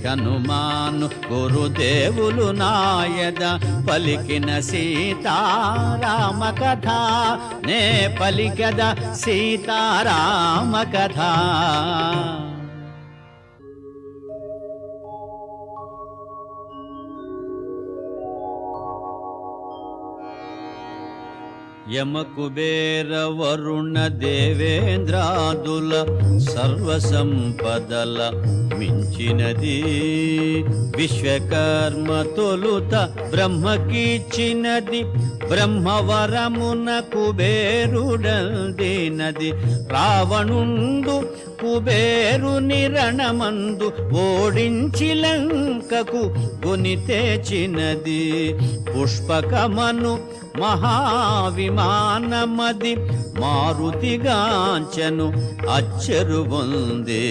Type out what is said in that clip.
హనుమాను గురుదేవులు నాయద పలికిన సీతారామ కథ నే పలికద సీతారామ కథ. యమ కుబేర వరుణ దేవేంద్రాదుల సర్వసంపదల మించినది విశ్వకర్మ తొలుత బ్రహ్మకిచ్చినది బ్రహ్మవరమున కుబేరుడందినది రావణుండు కుబేరుని రణమందు ఓడించి లంకకు గుని తెచ్చినది పుష్పకమను మహావిమానమది మారుతిగాంచను అచ్చరు పొందే.